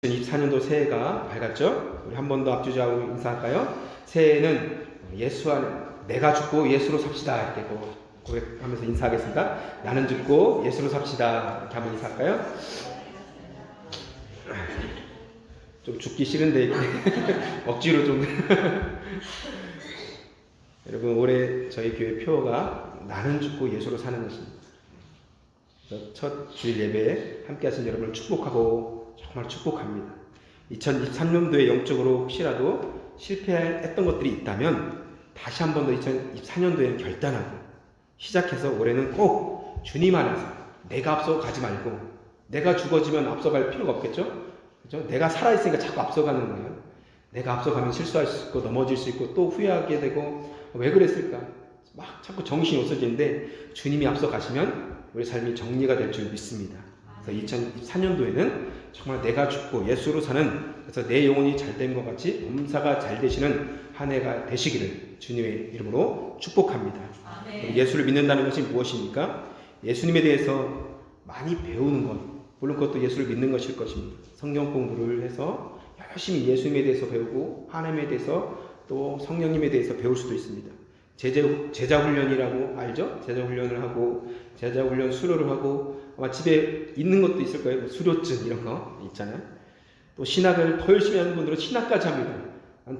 2024년도 새해가 밝았죠? 우리 한 번 더 앞주저하고 인사할까요? 새해는 예수 안에 내가 죽고 예수로 삽시다 이렇게 고백하면서 인사하겠습니다. 나는 죽고 예수로 삽시다 이렇게 한번 인사할까요? 좀 죽기 싫은데 억지로 좀 여러분 올해 저희 교회 표어가 나는 죽고 예수로 사는 것입니다. 첫 주일 예배에 함께 하신 여러분을 축복하고 정말 축복합니다. 2023년도에 영적으로 혹시라도 실패했던 것들이 있다면 다시 한 번 더 2024년도에는 결단하고 시작해서 올해는 꼭 주님 안에서 내가 앞서 가지 말고 내가 죽어지면 앞서갈 필요가 없겠죠? 그렇죠? 내가 살아있으니까 자꾸 앞서가는 거예요. 내가 앞서가면 실수할 수 있고 넘어질 수 있고 또 후회하게 되고 왜 그랬을까? 막 자꾸 정신이 없어지는데 주님이 앞서 가시면 우리 삶이 정리가 될 줄 믿습니다. 그래서 2024년도에는 정말 내가 죽고 예수로 사는, 그래서 내 영혼이 잘된 것 같이 범사가 잘 되시는 한 해가 되시기를 주님의 이름으로 축복합니다. 예수를 믿는다는 것이 무엇입니까? 예수님에 대해서 많이 배우는 것, 물론 그것도 예수를 믿는 것일 것입니다. 성경 공부를 해서 열심히 예수님에 대해서 배우고 하나님에 대해서 또 성령님에 대해서 배울 수도 있습니다. 제자 훈련이라고 알죠? 제자 훈련을 하고 제자 훈련 수료를 하고 아마 집에 있는 것도 있을 거예요. 수료증 이런 거 있잖아요. 또 신학을 더 열심히 하는 분들은 신학까지 합니다.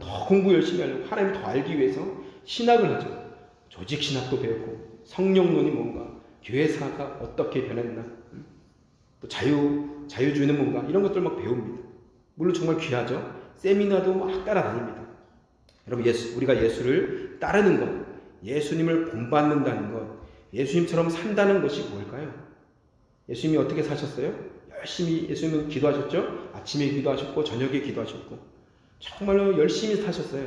더 공부 열심히 하려고 하나님을 더 알기 위해서 신학을 하죠. 조직 신학도 배웠고 성령론이 뭔가, 교회 사가 어떻게 변했나, 또 자유주의는 뭔가, 이런 것들 막 배웁니다. 물론 정말 귀하죠. 세미나도 막 따라다닙니다. 여러분 우리가 예수를 따르는 것, 예수님을 본받는다는 것, 예수님처럼 산다는 것이 뭘까요? 예수님이 어떻게 사셨어요? 열심히 예수님은 기도하셨죠? 아침에 기도하셨고 저녁에 기도하셨고 정말로 열심히 사셨어요.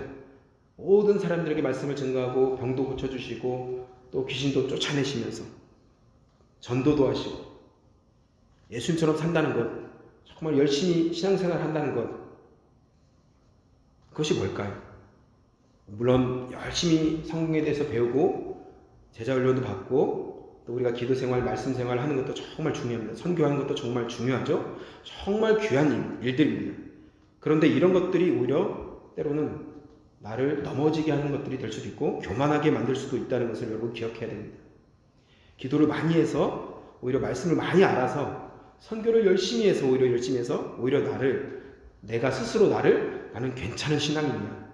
모든 사람들에게 말씀을 증거하고 병도 고쳐주시고 또 귀신도 쫓아내시면서 전도도 하시고 예수님처럼 산다는 것, 정말 열심히 신앙생활 한다는 것, 그것이 뭘까요? 물론 열심히 성경에 대해서 배우고 제자 훈련도 받고 또 우리가 기도 생활, 말씀 생활 하는 것도 정말 중요합니다. 선교하는 것도 정말 중요하죠. 정말 귀한 일들입니다. 그런데 이런 것들이 오히려 때로는 나를 넘어지게 하는 것들이 될 수도 있고 교만하게 만들 수도 있다는 것을 여러분 기억해야 됩니다. 기도를 많이 해서 오히려 말씀을 많이 알아서 선교를 열심히 해서 오히려 내가 스스로 나는 괜찮은 신앙인이야,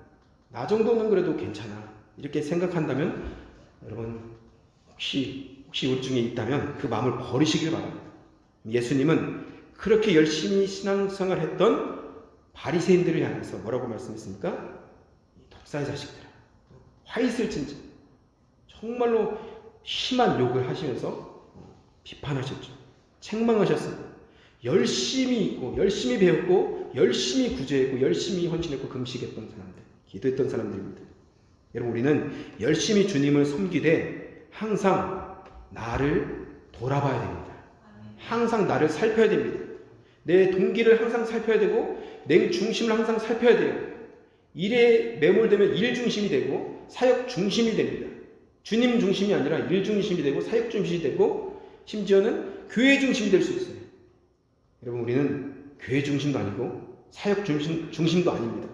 나 정도는 그래도 괜찮아, 이렇게 생각한다면 여러분 혹시 우리 중에 있다면 그 마음을 버리시길 바랍니다. 예수님은 그렇게 열심히 신앙생활 했던 바리새인들을 향해서 뭐라고 말씀했습니까? 독사의 자식들아, 화 있을 진짜, 정말로 심한 욕을 하시면서 비판하셨죠. 책망하셨습니다. 열심히 있고 열심히 배웠고 열심히 구제했고 열심히 헌신했고 금식했던 사람들, 기도했던 사람들입니다. 여러분 우리는 열심히 주님을 섬기되 항상 나를 돌아봐야 됩니다. 항상 나를 살펴야 됩니다. 내 동기를 항상 살펴야 되고 내 중심을 항상 살펴야 돼요. 일에 매몰되면 일 중심이 되고 사역 중심이 됩니다. 주님 중심이 아니라 일 중심이 되고 사역 중심이 되고 심지어는 교회 중심이 될 수 있어요. 여러분 우리는 교회 중심도 아니고 사역 중심도 아닙니다.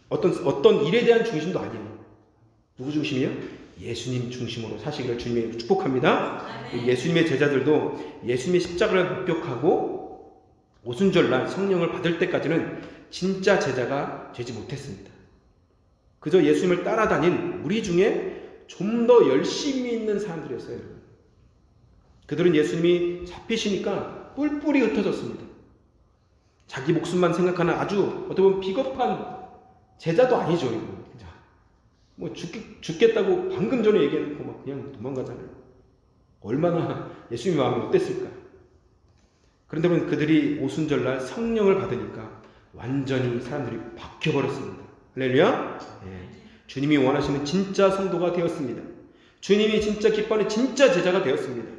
어떤 일에 대한 중심도 아니에요. 누구 중심이에요? 예수님 중심으로 사시기를 주님의 축복합니다. 예수님의 제자들도 예수님의 십자가를 목격하고 오순절날 성령을 받을 때까지는 진짜 제자가 되지 못했습니다. 그저 예수님을 따라다닌 우리 중에 좀 더 열심히 있는 사람들이었어요. 그들은 예수님이 잡히시니까 뿔뿔이 흩어졌습니다. 자기 목숨만 생각하는 아주 어떻게 보면 비겁한 제자도 아니죠. 뭐 죽겠다고 방금 전에 얘기해놓고 막 그냥 도망가잖아요. 얼마나 예수님의 마음이 어땠을까. 그런데 그들이 오순절날 성령을 받으니까 완전히 사람들이 바뀌어버렸습니다. 할렐루야. 주님이 원하시는 진짜 성도가 되었습니다. 주님이 진짜 기뻐하는 진짜 제자가 되었습니다.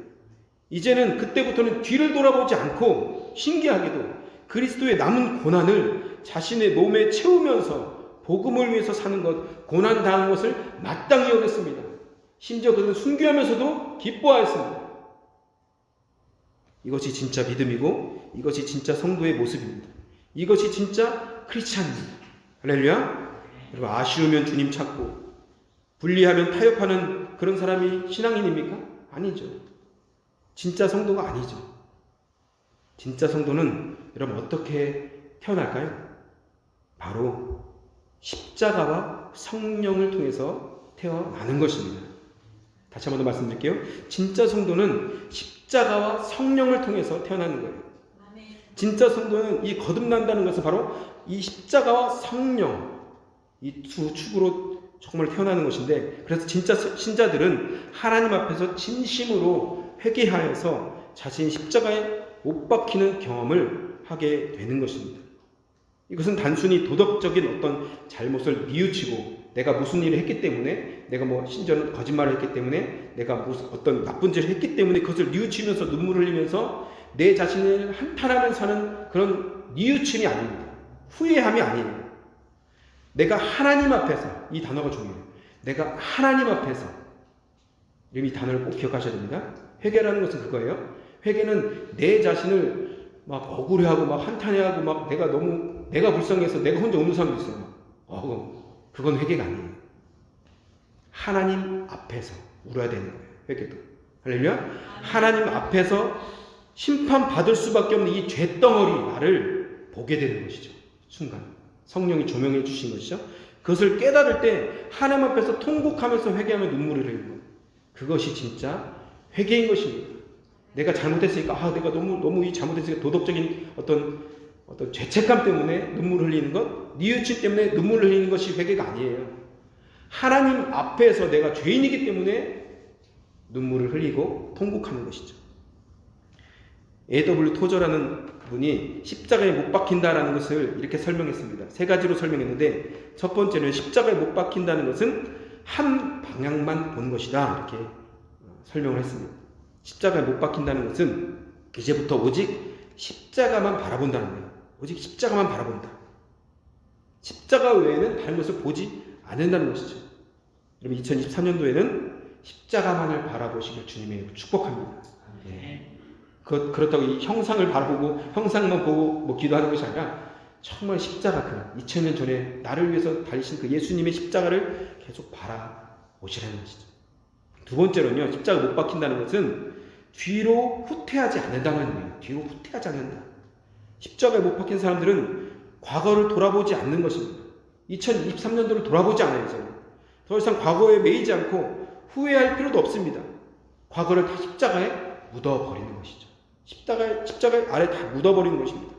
이제는 그때부터는 뒤를 돌아보지 않고 신기하게도 그리스도의 남은 고난을 자신의 몸에 채우면서 복음을 위해서 사는 것, 고난 당한 것을 마땅히 여겼습니다. 심지어 그들은 순교하면서도 기뻐하였습니다. 이것이 진짜 믿음이고 이것이 진짜 성도의 모습입니다. 이것이 진짜 크리스찬입니다. 할렐루야. 여러분, 아쉬우면 주님 찾고 분리하면 타협하는 그런 사람이 신앙인입니까? 아니죠. 진짜 성도가 아니죠. 진짜 성도는 여러분 어떻게 태어날까요? 바로 십자가와 성령을 통해서 태어나는 것입니다. 다시 한 번 더 말씀드릴게요. 진짜 성도는 십자가와 성령을 통해서 태어나는 거예요. 진짜 성도는 이 거듭난다는 것은 바로 이 십자가와 성령, 이 두 축으로 정말 태어나는 것인데, 그래서 진짜 신자들은 하나님 앞에서 진심으로 회개하여서 자신이 십자가에 못 박히는 경험을 하게 되는 것입니다. 이것은 단순히 도덕적인 어떤 잘못을 뉘우치고 내가 무슨 일을 했기 때문에, 내가 뭐 심지어는 거짓말을 했기 때문에, 내가 무슨 어떤 나쁜 짓을 했기 때문에 그것을 뉘우치면서 눈물을 흘리면서 내 자신을 한탄하면서 사는 그런 뉘우침이 아닙니다. 후회함이 아니에요. 내가 하나님 앞에서, 이 단어가 중요해요. 내가 하나님 앞에서, 이 단어를 꼭 기억하셔야 됩니다. 회개라는 것은 그거예요. 회개는 내 자신을 막 억울해하고 막 한탄해하고 막 내가 불쌍해서 내가 혼자 우는 사람도 있어요. 그건 회개가 아니에요. 하나님 앞에서 울어야 되는 거예요. 회개도. 할렐루야. 하나님 앞에서 심판받을 수밖에 없는 이 죄덩어리 나를 보게 되는 것이죠. 순간 성령이 조명해 주신 것이죠. 그것을 깨달을 때 하나님 앞에서 통곡하면서 회개하며 눈물을 흘리는 거예요. 그것이 진짜 회개인 것입니다. 내가 잘못했으니까 내가 너무 이 잘못했으니까 도덕적인 어떤 죄책감 때문에 눈물을 흘리는 것, 뉘우침 때문에 눈물을 흘리는 것이 회개가 아니에요. 하나님 앞에서 내가 죄인이기 때문에 눈물을 흘리고 통곡하는 것이죠. A.W. 토저라는 분이 십자가에 못 박힌다라는 것을 이렇게 설명했습니다. 세 가지로 설명했는데, 첫 번째는 십자가에 못 박힌다는 것은 한 방향만 보는 것이다, 이렇게 설명을 했습니다. 십자가에 못 박힌다는 것은 이제부터 오직 십자가만 바라본다는 거예요. 오직 십자가만 바라본다. 십자가 외에는 다른 것을 보지 않는다는 것이죠. 여러분, 2023년도에는 십자가만을 바라보시길 주님의 축복합니다. 네. 그렇다고 이 형상을 바라보고 형상만 보고 기도하는 것이 아니라 정말 십자가 2000년 전에 나를 위해서 달리신 그 예수님의 십자가를 계속 바라보시라는 것이죠. 두 번째로는요, 십자가 못 박힌다는 것은 뒤로 후퇴하지 않는다는 의미예요. 뒤로 후퇴하지 않는다. 십자가에 못 박힌 사람들은 과거를 돌아보지 않는 것입니다. 2023년도를 돌아보지 않아요. 이제 더 이상 과거에 매이지 않고 후회할 필요도 없습니다. 과거를 다 십자가에 묻어버리는 것이죠. 십자가 아래 다 묻어버리는 것입니다.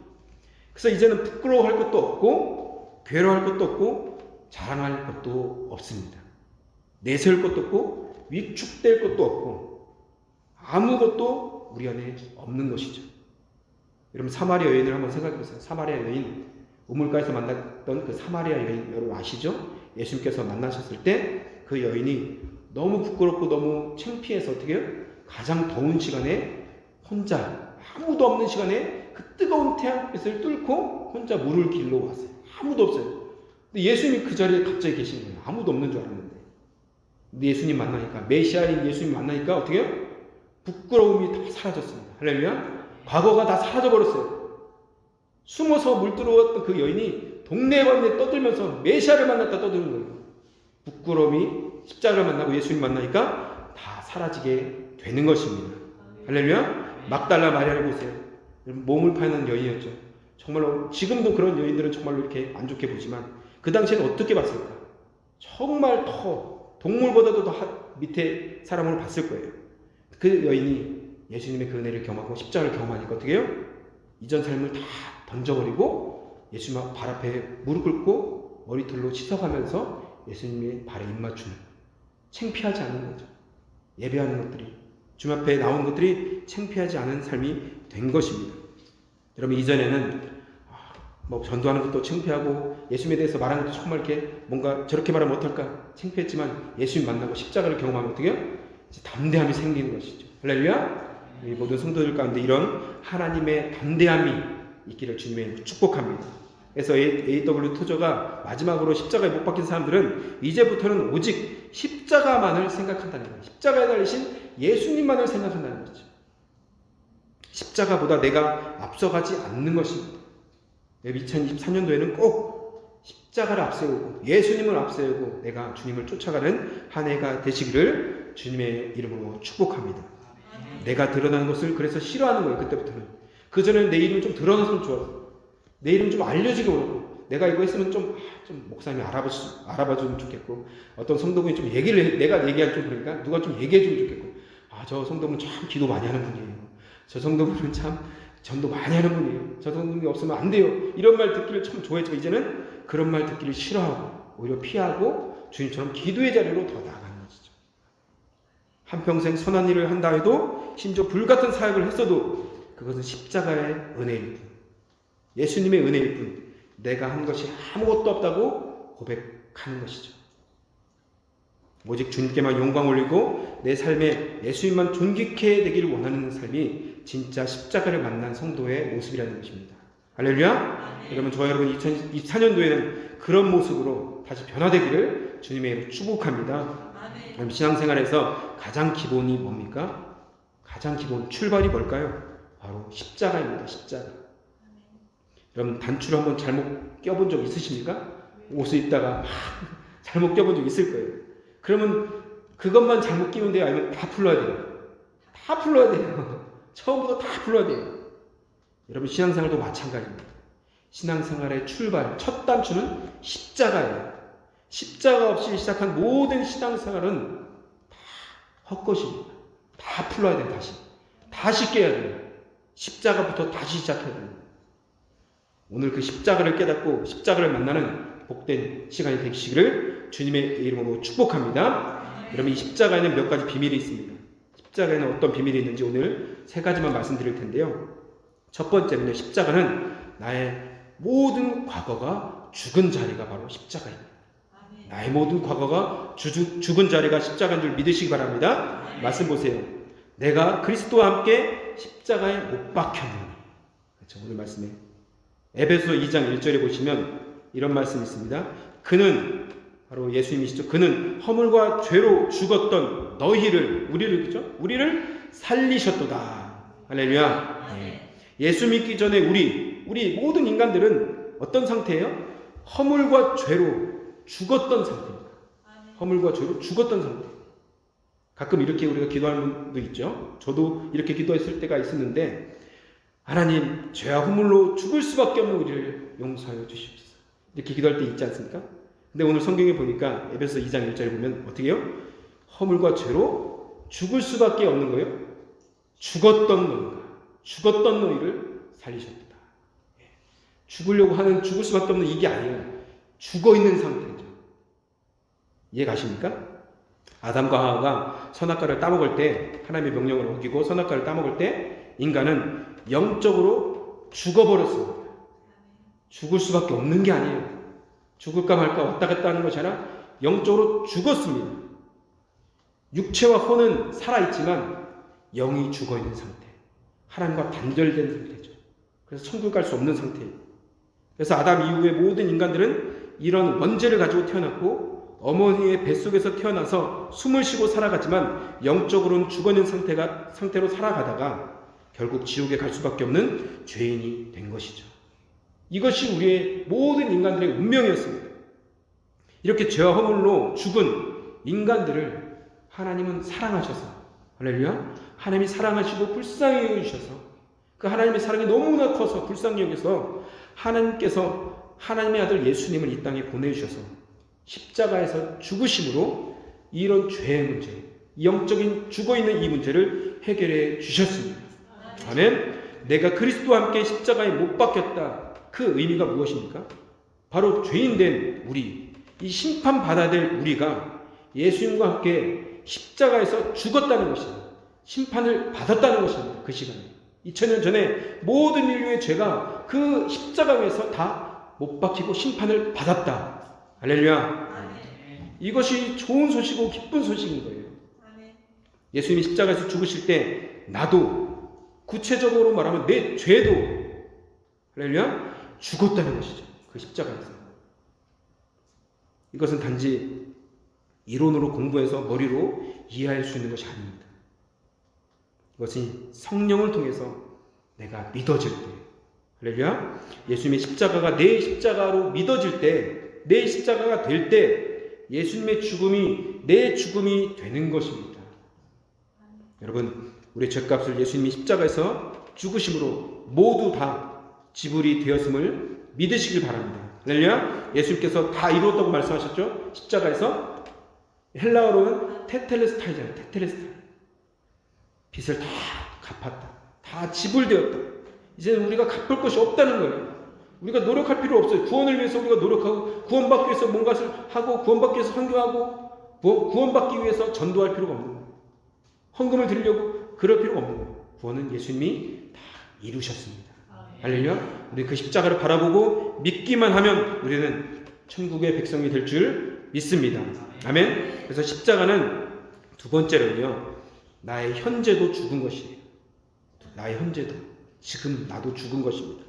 그래서 이제는 부끄러워할 것도 없고 괴로워할 것도 없고 자랑할 것도 없습니다. 내세울 것도 없고 위축될 것도 없고 아무것도 우리 안에 없는 것이죠. 여러분, 사마리아 여인을 한번 생각해 보세요. 사마리아 여인, 우물가에서 만났던 그 사마리아 여인 여러분 아시죠? 예수님께서 만나셨을 때 그 여인이 너무 부끄럽고 너무 창피해서 어떻게 해요? 가장 더운 시간에 혼자, 아무도 없는 시간에 그 뜨거운 태양빛을 뚫고 혼자 물을 길러 왔어요. 아무도 없어요. 근데 예수님이 그 자리에 갑자기 계신 거예요. 아무도 없는 줄 알았는데. 근데 예수님 만나니까, 메시아인 예수님 만나니까 어떻게 해요? 부끄러움이 다 사라졌습니다. 할렐루야. 과거가 다 사라져버렸어요. 숨어서 물들어왔던 그 여인이 동네방네 떠들면서 메시아를 만났다 떠드는 거예요. 부끄러움이 십자가를 만나고 예수님 만나니까 다 사라지게 되는 것입니다. 할렐루야. 막달라 마리아를 보세요. 몸을 파는 여인이었죠. 정말로 지금도 그런 여인들은 정말로 이렇게 안 좋게 보지만 그 당시에는 어떻게 봤을까? 정말 더 동물보다도 더 밑에 사람으로 봤을 거예요. 그 여인이 예수님의 그 은혜를 경험하고 십자가를 경험하니까 어떻게 해요? 이전 삶을 다 던져버리고 예수님 발 앞에 무릎 꿇고 머리털로 씻어가면서 예수님의 발에 입 맞추는, 창피하지 않은 거죠. 예배하는 것들이, 주님 앞에 나온 것들이 창피하지 않은 삶이 된 것입니다. 여러분, 이전에는 전도하는 것도 창피하고 예수님에 대해서 말하는 것도 정말 이렇게 뭔가 저렇게 말하면 어떨까 창피했지만 예수님 만나고 십자가를 경험하면 어떻게 해요? 이제 담대함이 생기는 것이죠. 할렐루야. 이 모든 성도들 가운데 이런 하나님의 담대함이 있기를 주님의 축복합니다. 그래서 A.W. 토저가 마지막으로 십자가에 못 박힌 사람들은 이제부터는 오직 십자가만을 생각한다는 거예요. 십자가에 달리신 예수님만을 생각한다는 거죠. 십자가보다 내가 앞서가지 않는 것입니다. 2024년도에는 꼭 십자가를 앞세우고 예수님을 앞세우고 내가 주님을 쫓아가는 한 해가 되시기를 주님의 이름으로 축복합니다. 내가 드러나는 것을 그래서 싫어하는 거예요. 그때부터는. 그전에는 내 이름이 좀 드러났으면 좋았어. 내 이름 좀 알려지게 원하고, 내가 이거 했으면 좀 목사님이 알아봐주면 좋겠고, 어떤 성도분이 좀 내가 얘기할 좀 그러니까 누가 좀 얘기해주면 좋겠고, 저 성도분 참 기도 많이 하는 분이에요. 저 성도분은 참 전도 많이 하는 분이에요. 저 성도분이 없으면 안 돼요. 이런 말 듣기를 참 좋아했죠. 이제는 그런 말 듣기를 싫어하고 오히려 피하고 주님처럼 기도의 자리로 더 나아가는 것이죠. 한평생 선한 일을 한다 해도, 심지어 불같은 사역을 했어도 그것은 십자가의 은혜일 뿐, 예수님의 은혜일 뿐, 내가 한 것이 아무것도 없다고 고백하는 것이죠. 오직 주님께만 영광 올리고 내 삶에 예수님만 존귀케 되기를 원하는 삶이 진짜 십자가를 만난 성도의 모습이라는 것입니다. 할렐루야! 여러분, 저와 여러분 2024년도에는 그런 모습으로 다시 변화되기를 주님의 이름으로 축복합니다. 여러분, 신앙생활에서 가장 기본이 뭡니까? 가장 기본 출발이 뭘까요? 바로 십자가입니다. 십자가. 여러분, 단추를 한번 잘못 껴본 적 있으십니까? 옷을 입다가 잘못 껴본 적 있을 거예요. 그러면 그것만 잘못 끼면 돼요? 아니면 다 풀러야 돼요? 다 풀러야 돼요. 처음부터 다 풀러야 돼요. 여러분, 신앙생활도 마찬가지입니다. 신앙생활의 출발, 첫 단추는 십자가예요. 십자가 없이 시작한 모든 신앙생활은 다 헛것입니다. 다 풀러야 돼요. 다시 깨야 돼요. 십자가부터 다시 시작해야 돼요. 오늘 그 십자가를 깨닫고 십자가를 만나는 복된 시간이 되시기를 주님의 이름으로 축복합니다. 여러분, 이 십자가에는 몇 가지 비밀이 있습니다. 십자가에는 어떤 비밀이 있는지 오늘 3가지만 말씀드릴 텐데요. 첫 번째는요, 십자가는 나의 모든 과거가 죽은 자리가 바로 십자가입니다. 나의 모든 과거가 죽은 자리가 십자가인 줄 믿으시기 바랍니다. 말씀 보세요. 내가 그리스도와 함께 십자가에 못 박혔느니. 그렇죠, 오늘 말씀에 에베소 2장 1절에 보시면 이런 말씀이 있습니다. 그는, 바로 예수님이시죠. 그는 허물과 죄로 죽었던 우리를 살리셨도다. 할렐루야. 예수 믿기 전에 우리 모든 인간들은 어떤 상태예요? 허물과 죄로 죽었던 상태입니다. 허물과 죄로 죽었던 상태. 가끔 이렇게 우리가 기도하는 분도 있죠. 저도 이렇게 기도했을 때가 있었는데, 하나님, 죄와 허물로 죽을 수밖에 없는 우리를 용서하여 주십시오. 이렇게 기도할 때 있지 않습니까? 근데 오늘 성경에 보니까 에베소 2장 1절에 보면 어떻게 해요? 허물과 죄로 죽을 수밖에 없는 거예요. 죽었던 너희를 살리셨다. 죽을 수밖에 없는 이게 아니에요. 죽어있는 상태죠. 이해 가십니까? 아담과 하와가 선악과를 따먹을 때, 하나님의 명령을 어기고 선악과를 따먹을 때 인간은 영적으로 죽어버렸습니다. 죽을 수밖에 없는 게 아니에요. 죽을까 말까 왔다 갔다 하는 것이 아니라 영적으로 죽었습니다. 육체와 혼은 살아있지만 영이 죽어있는 상태, 하나님과 단절된 상태죠. 그래서 천국 갈 수 없는 상태예요. 그래서 아담 이후의 모든 인간들은 이런 원죄를 가지고 태어났고, 어머니의 뱃속에서 태어나서 숨을 쉬고 살아가지만 영적으로는 죽어있는 상태로 살아가다가 결국 지옥에 갈 수밖에 없는 죄인이 된 것이죠. 이것이 우리의 모든 인간들의 운명이었습니다. 이렇게 죄와 허물로 죽은 인간들을 하나님은 사랑하셔서, 할렐루야, 하나님이 사랑하시고 불쌍히 여기셔서, 그 하나님의 사랑이 너무나 커서 불쌍히 여기서 하나님께서 하나님의 아들 예수님을 이 땅에 보내주셔서 십자가에서 죽으심으로 이런 죄의 문제, 영적인 죽어있는 이 문제를 해결해 주셨습니다. 아멘. 내가 그리스도와 함께 십자가에 못 박혔다. 그 의미가 무엇입니까? 바로 죄인된 우리, 이 심판받아야 될 우리가 예수님과 함께 십자가에서 죽었다는 것입니다. 심판을 받았다는 것입니다. 그 시간에 2000년 전에 모든 인류의 죄가 그 십자가 위에서 다 못 박히고 심판을 받았다. 할렐루야. 이것이 좋은 소식이고 기쁜 소식인 거예요. 예수님이 십자가에서 죽으실 때 나도, 구체적으로 말하면 내 죄도, 할렐루야, 죽었다는 것이죠. 그 십자가에서. 이것은 단지 이론으로 공부해서 머리로 이해할 수 있는 것이 아닙니다. 이것이 성령을 통해서 내가 믿어질 때. 할렐루야. 예수님의 십자가가 내 십자가로 믿어질 때, 내 십자가가 될 때 예수님의 죽음이 내 죽음이 되는 것입니다. 여러분, 우리의 죄값을 예수님이 십자가에서 죽으심으로 모두 다 지불이 되었음을 믿으시길 바랍니다. 할렐루야. 예수님께서 다 이루었다고 말씀하셨죠. 십자가에서. 헬라어로는 테텔레스타이잖아요. 테텔레스타. 빚을 다 갚았다. 다 지불되었다. 이제는 우리가 갚을 것이 없다는 거예요. 우리가 노력할 필요 없어요. 구원을 위해서 우리가 노력하고, 구원받기 위해서 뭔가를 하고, 구원받기 위해서 헌금하고, 구원받기 위해서 전도할 필요가 없는 거예요. 헌금을 드리려고 그럴 필요가 없는 거예요. 구원은 예수님이 다 이루셨습니다. 할렐루야. 우리 그 십자가를 바라보고 믿기만 하면 우리는 천국의 백성이 될 줄 믿습니다. 아멘. 그래서 십자가는 두 번째로는요, 나의 현재도 죽은 것이에요. 나의 현재도, 지금 나도 죽은 것입니다.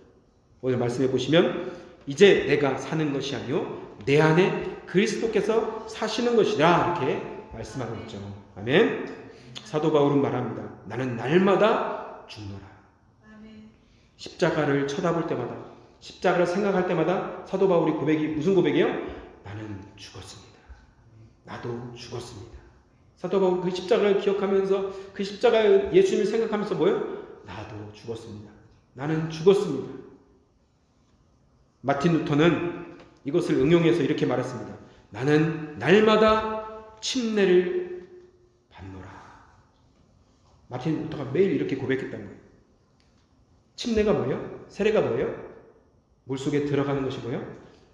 오늘 말씀해 보시면 이제 내가 사는 것이 아니요 내 안에 그리스도께서 사시는 것이라 이렇게 말씀하고 있죠. 아멘. 사도 바울은 말합니다. 나는 날마다 죽노라. 십자가를 쳐다볼 때마다, 십자가를 생각할 때마다 사도 바울이 고백이 무슨 고백이에요? 나는 죽었습니다. 나도 죽었습니다. 사도 바울 그 십자가를 기억하면서 그 십자가의 예수님을 생각하면서 뭐예요? 나도 죽었습니다. 나는 죽었습니다. 마틴 루터는 이것을 응용해서 이렇게 말했습니다. 나는 날마다 침례를 받노라. 마틴 루터가 매일 이렇게 고백했다는 거예요. 침례가 뭐예요? 세례가 뭐예요? 물속에 들어가는 것이 뭐예요?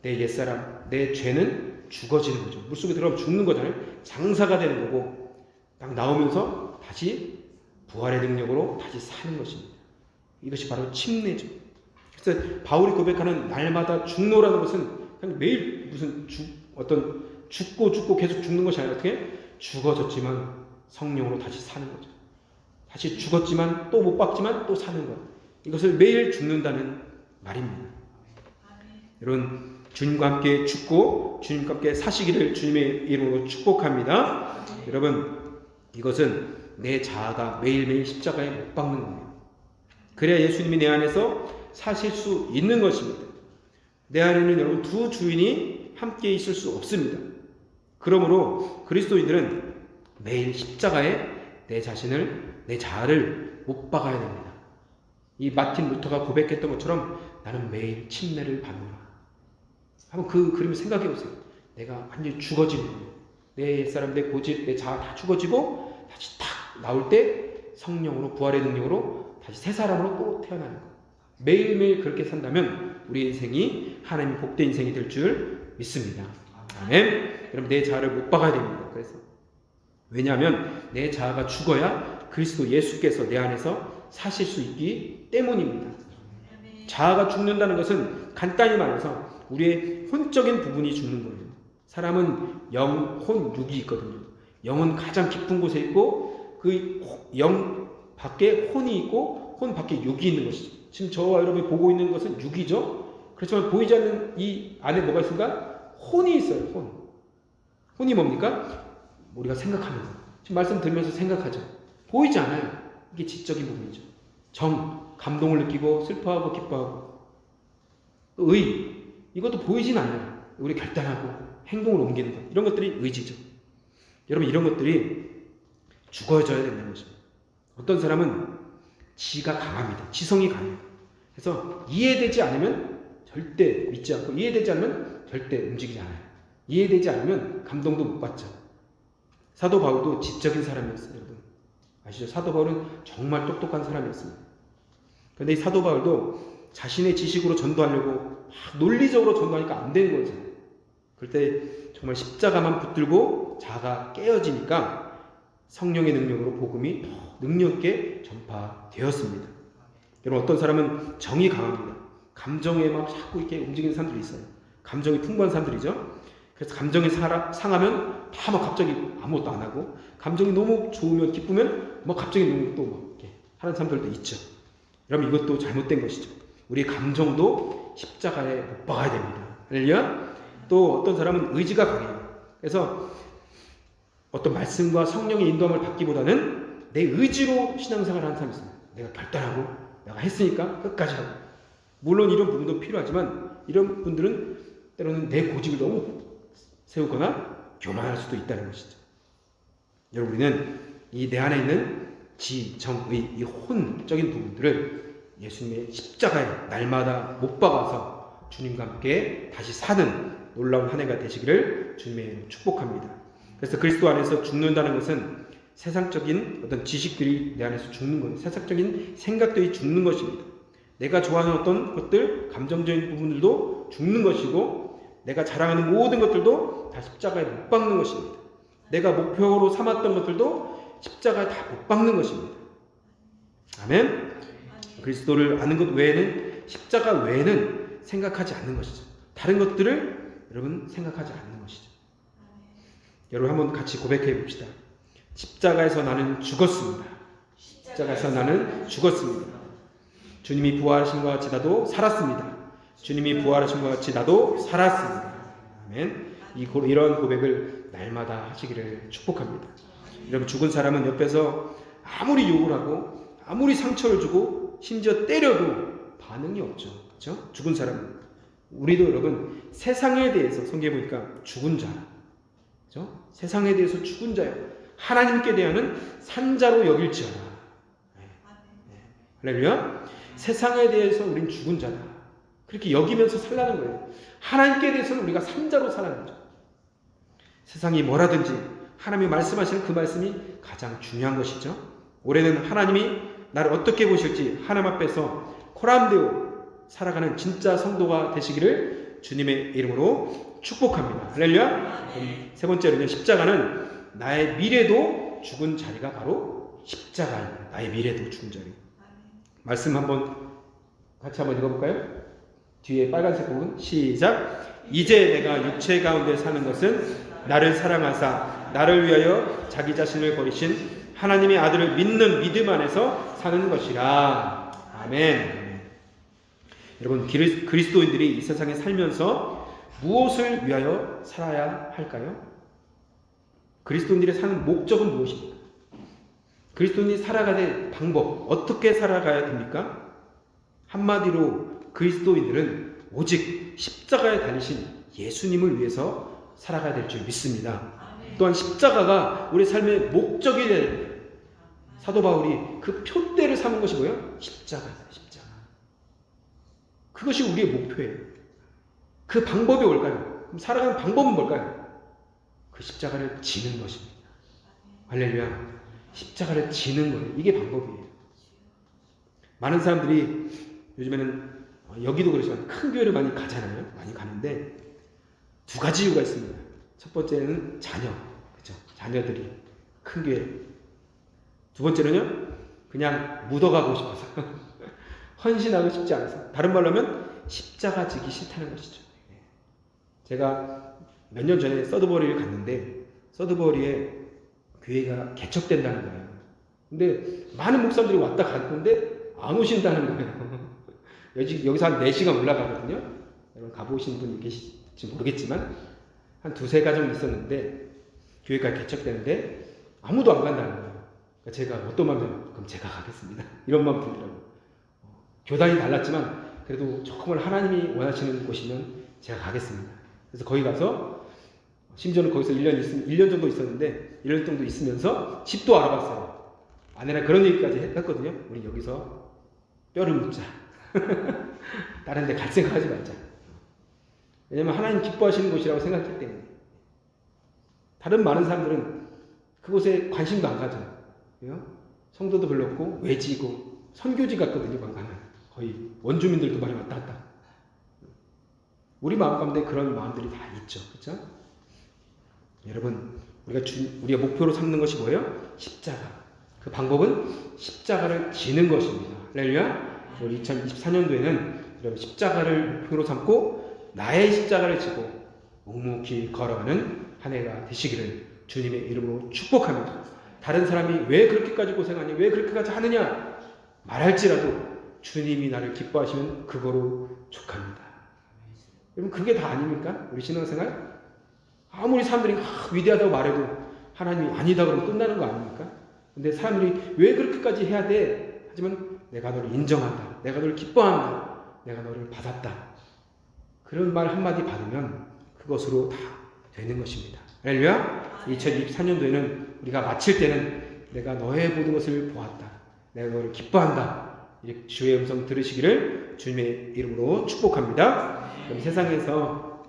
내 옛사람, 내 죄는 죽어지는 거죠. 물속에 들어가면 죽는 거잖아요. 장사가 되는 거고, 딱 나오면서 다시 부활의 능력으로 다시 사는 것입니다. 이것이 바로 침례죠. 그래서 바울이 고백하는 날마다 죽노라는 것은 그냥 매일 무슨 죽고 계속 죽는 것이 아니라 어떻게? 죽어졌지만 성령으로 다시 사는 거죠. 다시 죽었지만 또 못 박지만 또 사는 것. 이것을 매일 죽는다는 말입니다. 여러분, 주님과 함께 죽고 주님과 함께 사시기를 주님의 이름으로 축복합니다. 여러분, 이것은 내 자아가 매일매일 십자가에 못 박는 거예요. 그래야 예수님이 내 안에서 사실 수 있는 것입니다. 내 안에는 여러분 두 주인이 함께 있을 수 없습니다. 그러므로 그리스도인들은 매일 십자가에 내 자신을, 내 자아를 못 박아야 됩니다. 이 마틴 루터가 고백했던 것처럼 나는 매일 침례를 받노라. 한번 그 그림을 생각해 보세요. 내가 완전히 죽어지는 거예요. 내 옛사람, 내 고집, 내 자아 다 죽어지고 다시 탁 나올 때 성령으로, 부활의 능력으로 다시 새 사람으로 또 태어나는 거예요. 매일매일 그렇게 산다면 우리 인생이 하나님의 복된 인생이 될 줄 믿습니다. 아멘. 그럼 내 자아를 못 박아야 됩니다. 그래서 왜냐하면 내 자아가 죽어야 그리스도 예수께서 내 안에서 사실 수 있기 때문입니다. 자아가 죽는다는 것은 간단히 말해서 우리의 혼적인 부분이 죽는 거예요. 사람은 영, 혼, 육이 있거든요. 영은 가장 깊은 곳에 있고 그 영 밖에 혼이 있고 혼 밖에 육이 있는 것이죠. 지금 저와 여러분이 보고 있는 것은 육이죠. 그렇지만 보이지 않는 이 안에 뭐가 있습니까? 혼이 있어요. 혼이 뭡니까? 우리가 생각하는 거. 지금 말씀 들으면서 생각하죠. 보이지 않아요. 이게 지적인 부분이죠. 정, 감동을 느끼고 슬퍼하고 기뻐하고. 의, 이것도 보이진 않아요. 우리 결단하고 행동을 옮기는 것. 이런 것들이 의지죠. 여러분, 이런 것들이 죽어져야 된다는 것입니다. 어떤 사람은 지가 강합니다. 지성이 강해요. 그래서 이해되지 않으면 절대 믿지 않고, 이해되지 않으면 절대 움직이지 않아요. 이해되지 않으면 감동도 못 받죠. 사도 바울도 지적인 사람이었어요. 여러분 아시죠? 사도 바울은 정말 똑똑한 사람이었습니다. 그런데 이 사도 바울도 자신의 지식으로 전도하려고 막 논리적으로 전도하니까 안 되는 거죠. 그럴 때 정말 십자가만 붙들고 자아가 깨어지니까 성령의 능력으로 복음이 더 능력 있게 전파되었습니다. 여러분, 어떤 사람은 정이 강합니다. 감정에 막 자꾸 이렇게 움직이는 사람들이 있어요. 감정이 풍부한 사람들이죠. 그래서 감정이 상하면 다 막 갑자기 아무것도 안 하고, 감정이 너무 좋으면, 기쁘면 막 갑자기 또 막 이렇게 하는 사람들도 있죠. 여러분, 이것도 잘못된 것이죠. 우리 감정도 십자가에 못 박아야 됩니다. 할렐루야. 또 어떤 사람은 의지가 강해요. 그래서 어떤 말씀과 성령의 인도함을 받기보다는 내 의지로 신앙생활을 하는 사람이 있습니다. 내가 결단하고 내가 했으니까 끝까지 하고. 물론 이런 부분도 필요하지만 이런 분들은 때로는 내 고집을 너무 세우거나 교만할 수도 있다는 것이죠. 여러분, 우리는 이 내 안에 있는 지, 정, 의, 이 혼적인 부분들을 예수님의 십자가에 날마다 못 박아서 주님과 함께 다시 사는 놀라운 한 해가 되시기를 주님의 이름으로 축복합니다. 그래서 그리스도 안에서 죽는다는 것은 세상적인 어떤 지식들이 내 안에서 죽는 것, 세상적인 생각들이 죽는 것입니다. 내가 좋아하는 어떤 것들, 감정적인 부분들도 죽는 것이고, 내가 자랑하는 모든 것들도 다 십자가에 못 박는 것입니다. 내가 목표로 삼았던 것들도 십자가에 다 못 박는 것입니다. 아멘. 그리스도를 아는 것 외에는, 십자가 외에는 생각하지 않는 것이죠. 다른 것들을 여러분 생각하지 않는 것이죠. 여러분 한번 같이 고백해 봅시다. 십자가에서 나는 죽었습니다. 십자가에서 나는 죽었습니다. 주님이 부활하신 것 같이 나도 살았습니다. 주님이 부활하신 것 같이 나도 살았습니다. 아멘. 이런 고백을 날마다 하시기를 축복합니다. 여러분, 죽은 사람은 옆에서 아무리 욕을 하고 아무리 상처를 주고 심지어 때려도 반응이 없죠. 그렇죠? 죽은 사람은. 우리도 여러분 세상에 대해서 성경에 보니까 죽은 자, 그렇죠? 세상에 대해서 죽은 자요. 하나님께 대하는 산자로 여길지어다. 할렐루야. 세상에 대해서 우린 죽은 자다. 그렇게 여기면서 살라는 거예요. 하나님께 대해서는 우리가 산자로 살아는 거죠. 세상이 뭐라든지 하나님이 말씀하시는 그 말씀이 가장 중요한 것이죠. 올해는 하나님이 나를 어떻게 보실지 하나님 앞에서 코람되어 살아가는 진짜 성도가 되시기를 주님의 이름으로 축복합니다. 할렐루야. 세 번째로는 십자가는 나의 미래도 죽은 자리가 바로 십자가입니다. 나의 미래도 죽은 자리. 말씀 같이 한번 읽어볼까요? 뒤에 빨간색 부분 시작. 이제 내가 육체 가운데 사는 것은 나를 사랑하사 나를 위하여 자기 자신을 버리신 하나님의 아들을 믿는 믿음 안에서 사는 것이라. 아멘. 여러분, 그리스도인들이 이 세상에 살면서 무엇을 위하여 살아야 할까요? 그리스도인들이 사는 목적은 무엇입니까? 그리스도인이 살아가야 될 방법, 어떻게 살아가야 됩니까? 한마디로 그리스도인들은 오직 십자가에 달리신 예수님을 위해서 살아가야 될 줄 믿습니다. 또한 십자가가 우리 삶의 목적이 될 사도 바울이 그 표대를 삼은 것이 뭐예요? 십자가입니다. 십자가. 그것이 우리의 목표예요. 그 방법이 뭘까요? 그럼 살아가는 방법은 뭘까요? 그 십자가를 지는 것입니다. 할렐루야. 십자가를 지는 거예요. 이게 방법이에요. 많은 사람들이 요즘에는 여기도 그렇지만 큰 교회를 많이 가잖아요. 많이 가는데 두 가지 이유가 있습니다. 첫 번째는 자녀, 그렇죠? 자녀들이 큰 교회. 두 번째는요, 그냥 묻어가고 싶어서 헌신하고 싶지 않아서. 다른 말로 하면 십자가 지기 싫다는 것이죠. 제가 몇 년 전에 서드버리를 갔는데 서드버리에 교회가 개척된다는 거예요. 근데 많은 목사님들이 왔다 갔는데 안 오신다는 거예요. 여기서 한 4시간 올라가거든요. 여러분 가보신 분 계실지 모르겠지만 한 2-3가정 있었는데 교회가 개척되는데 아무도 안 간다는 거예요. 그러니까 제가 어떤 마음이면 그럼 제가 가겠습니다. 이런 마음 들더라고요. 교단이 달랐지만 그래도 정말 하나님이 원하시는 곳이면 제가 가겠습니다. 그래서 거기 가서 심지어는 거기서 1년 정도 있었는데 1년 정도 있으면서 집도 알아봤어요. 아내랑 그런 얘기까지 했거든요. 우리 여기서 뼈를 묻자. 다른 데 갈 생각하지 말자. 왜냐면 하나님 기뻐하시는 곳이라고 생각했기 때문에. 다른 많은 사람들은 그곳에 관심도 안 가져요. 성도도 별로 없고 외지고 선교지 같거든요. 거의 원주민들도 많이 왔다 갔다. 우리 마음 가운데 그런 마음들이 다 있죠. 그렇죠? 여러분, 우리가 목표로 삼는 것이 뭐예요? 십자가. 그 방법은 십자가를 지는 것입니다. 할렐루야. 우리 2024년도에는 여러분 십자가를 목표로 삼고 나의 십자가를 지고 묵묵히 걸어가는 한 해가 되시기를 주님의 이름으로 축복합니다. 다른 사람이 왜 그렇게까지 고생하니, 왜 그렇게까지 하느냐 말할지라도 주님이 나를 기뻐하시면 그거로 족합니다. 여러분, 그게 다 아닙니까? 우리 신앙생활? 아무리 사람들이 위대하다고 말해도 하나님이 아니다 그러면 끝나는 거 아닙니까? 근데 사람들이 왜 그렇게까지 해야 돼? 하지만 내가 너를 인정한다. 내가 너를 기뻐한다. 내가 너를 받았다. 그런 말 한마디 받으면 그것으로 다 되는 것입니다. 할렐루야. 2024년도에는 우리가 마칠 때는 내가 너의 모든 것을 보았다. 내가 너를 기뻐한다. 이렇게 주의 음성 들으시기를 주님의 이름으로 축복합니다. 그럼 세상에서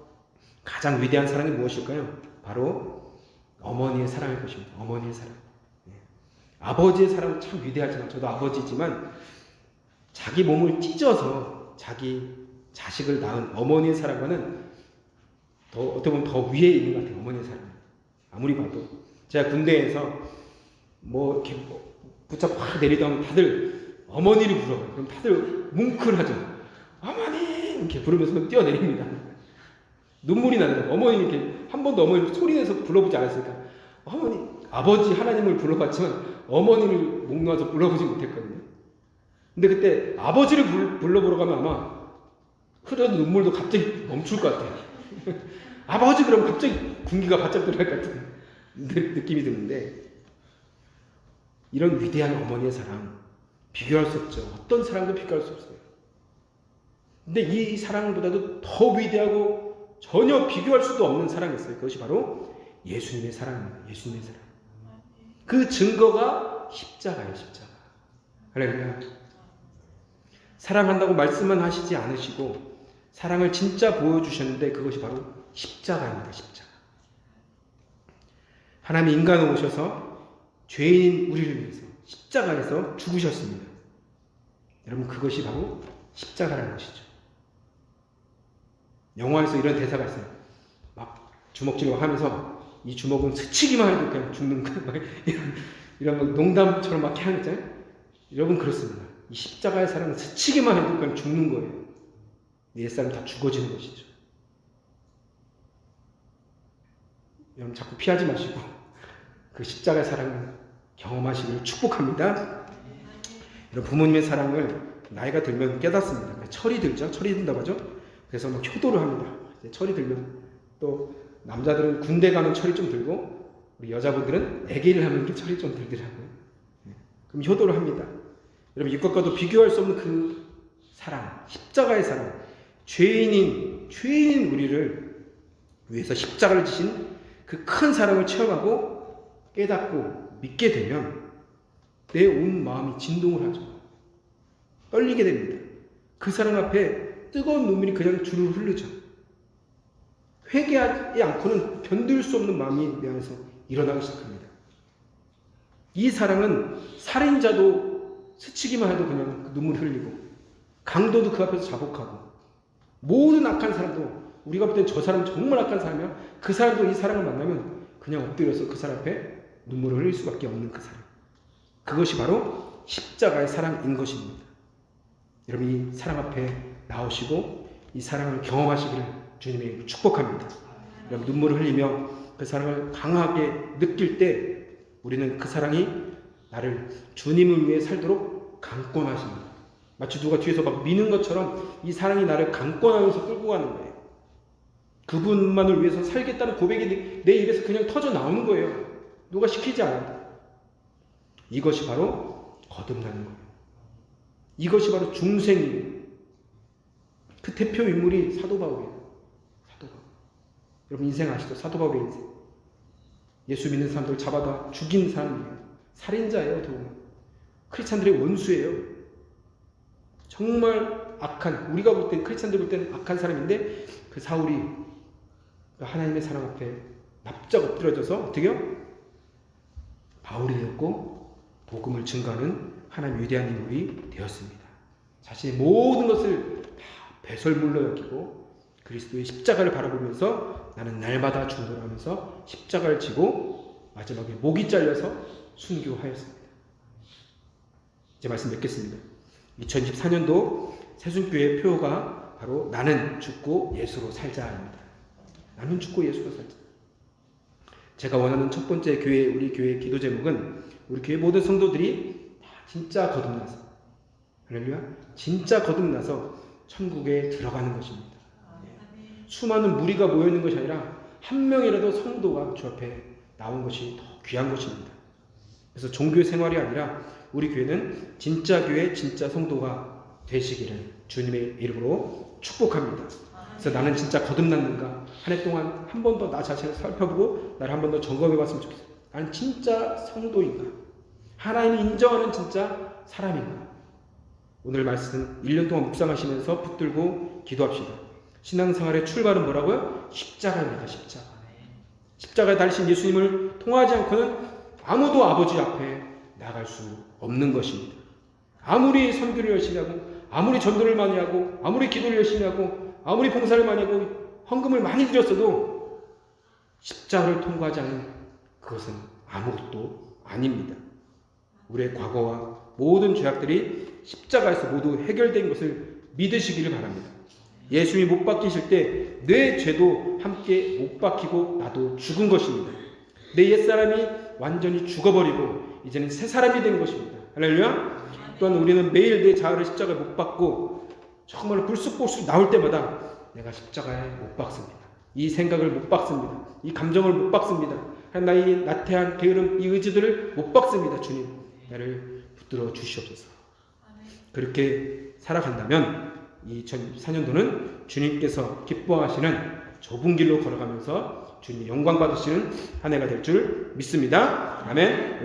가장 위대한 사랑이 무엇일까요? 바로 어머니의 사랑일 것입니다. 어머니의 사랑. 아버지의 사랑은 참 위대하지만, 저도 아버지지만 자기 몸을 찢어서 자기 자식을 낳은 어머니의 사랑과는 어떻게 보면 더 위에 있는 것 같아요. 어머니의 사랑. 아무리 봐도 제가 군대에서 이렇게 붙잡고 확 내리다 다들 어머니를 불러요. 그럼 다들 뭉클하죠. 어머니 이렇게 부르면서 뛰어내립니다. 눈물이 나는 거예요. 어머니 이렇게 한 번도 어머니 소리내서 불러보지 않았으니까. 어머니, 아버지 하나님을 불러봤지만 어머니를 목 놓아서 불러보지 못했거든요. 근데 그때 아버지를 불러보러 가면 아마 흐르는 눈물도 갑자기 멈출 것 같아요. 아버지 그러면 갑자기 군기가 바짝 들어갈 것 같은 느낌이 드는데, 이런 위대한 어머니의 사랑 비교할 수 없죠. 어떤 사랑도 비교할 수 없어요. 근데 이 사랑보다도 더 위대하고 전혀 비교할 수도 없는 사랑이 있어요. 그것이 바로 예수님의 사랑입니다. 예수님의 사랑. 그 증거가 십자가예요. 십자가. 할렐루야. 사랑한다고 말씀만 하시지 않으시고 사랑을 진짜 보여주셨는데 그것이 바로 십자가입니다. 십자가. 하나님이 인간으로 오셔서 죄인인 우리를 위해서 십자가에서 죽으셨습니다. 여러분, 그것이 바로 십자가라는 것이죠. 영화에서 이런 대사가 있어요. 막 주먹질을 하면서 이 주먹은 스치기만 해도 그냥 죽는 거, 이런 농담처럼 막 하는 거 있잖아요. 여러분, 그렇습니다. 이 십자가의 사랑은 스치기만 해도 그냥 죽는 거예요. 옛사람 다 죽어지는 것이죠. 여러분, 자꾸 피하지 마시고 그 십자가의 사랑을 경험하시기를 축복합니다. 여러분, 부모님의 사랑을 나이가 들면 깨닫습니다. 철이 들죠. 철이 든다고 하죠. 그래서 막 효도를 합니다. 이제 철이 들면, 또 남자들은 군대 가면 철이 좀 들고 우리 여자분들은 애기를 하면 이렇게 철이 좀 들더라고요. 그럼 효도를 합니다. 여러분, 이것과도 비교할 수 없는 그 사랑, 십자가의 사랑, 죄인인 우리를 위해서 십자가를 지신 그 큰 사랑을 체험하고 깨닫고 믿게 되면 내 온 마음이 진동을 하죠. 떨리게 됩니다. 그 사랑 앞에 뜨거운 눈물이 그냥 주르르 흐르죠. 회개하지 않고는 견딜 수 없는 마음이 내 안에서 일어나기 시작합니다. 이 사랑은 살인자도 스치기만 해도 그냥 그 눈물 흘리고, 강도도 그 앞에서 자복하고, 모든 악한 사람도, 우리가 볼 땐 저 사람 정말 악한 사람이야, 그 사람도 이 사랑을 만나면 그냥 엎드려서 그 사람 앞에 눈물을 흘릴 수밖에 없는 그 사랑. 그것이 바로 십자가의 사랑인 것입니다. 여러분, 이 사랑 앞에 나오시고 이 사랑을 경험하시기를 주님이 축복합니다. 여러분, 눈물을 흘리며 그 사랑을 강하게 느낄 때 우리는 그 사랑이 나를 주님을 위해 살도록 강권하십니다. 마치 누가 뒤에서 막 미는 것처럼 이 사랑이 나를 강권하면서 끌고 가는 거예요. 그분만을 위해서 살겠다는 고백이 내 입에서 그냥 터져 나오는 거예요. 누가 시키지 않아도. 이것이 바로 거듭나는 거예요. 이것이 바로 중생이에요. 그 대표 인물이 사도 바울이에요. 사도 바울. 여러분, 인생 아시죠? 사도 바울의 인생. 예수 믿는 사람들 잡아다 죽인 사람이에요. 살인자예요. 더구나 크리스찬들의 원수예요. 정말 악한, 우리가 볼 땐, 크리스찬들 볼 때는 악한 사람인데, 그 사울이 하나님의 사랑 앞에 납작 엎드려져서 어떻게 해요? 바울이 되었고 복음을 증거하는 하나님 위대한 인물이 되었습니다. 자신의 모든 것을 다 배설물로 여기고 그리스도의 십자가를 바라보면서 나는 날마다 중보하면서 십자가를 지고 마지막에 목이 잘려서 순교하였습니다. 이제 말씀 맺겠습니다. 2024년도 새순교의 표어가 바로 나는 죽고 예수로 살자입니다. 나는 죽고 예수로 살자. 제가 원하는 첫 번째 우리 교회 기도 제목은 우리 교회 모든 성도들이 다 진짜 거듭나서, 할렐루야, 진짜 거듭나서 천국에 들어가는 것입니다. 수많은 무리가 모여있는 것이 아니라 한 명이라도 성도가 주 앞에 나온 것이 더 귀한 것입니다. 그래서 종교 생활이 아니라 우리 교회는 진짜 교회, 진짜 성도가 되시기를 주님의 이름으로 축복합니다. 그래서 나는 진짜 거듭났는가? 한 해 동안 한 번 더 나 자신을 살펴보고 나를 한 번 더 점검해 봤으면 좋겠어요. 나는 진짜 성도인가? 하나님이 인정하는 진짜 사람인가? 오늘 말씀 1년 동안 묵상하시면서 붙들고 기도합시다. 신앙생활의 출발은 뭐라고요? 십자가입니다. 십자가. 십자가에 달리신 예수님을 통하지 않고는 아무도 아버지 앞에 나갈 수 없는 것입니다. 아무리 선교를 열심히 하고 아무리 전도를 많이 하고 아무리 기도를 열심히 하고 아무리 봉사를 많이 하고 헌금을 많이 드렸어도 십자가를 통과하지 않은 그것은 아무것도 아닙니다. 우리의 과거와 모든 죄악들이 십자가에서 모두 해결된 것을 믿으시기를 바랍니다. 예수님이 못 박히실 때 내 죄도 함께 못 박히고 나도 죽은 것입니다. 내 옛사람이 완전히 죽어버리고 이제는 새 사람이 된 것입니다. 할렐루야. 또한 우리는 매일 내 자아를 십자가에 못 박고 정말 불쑥불쑥 나올 때마다 내가 십자가에 못 박습니다. 이 생각을 못 박습니다. 이 감정을 못 박습니다. 나의 나태한 게으름, 이 의지들을 못 박습니다. 주님, 나를 붙들어 주시옵소서. 그렇게 살아간다면 2024년도는 주님께서 기뻐하시는 좁은 길로 걸어가면서 주님 영광 받으시는 한 해가 될 줄 믿습니다. 아멘.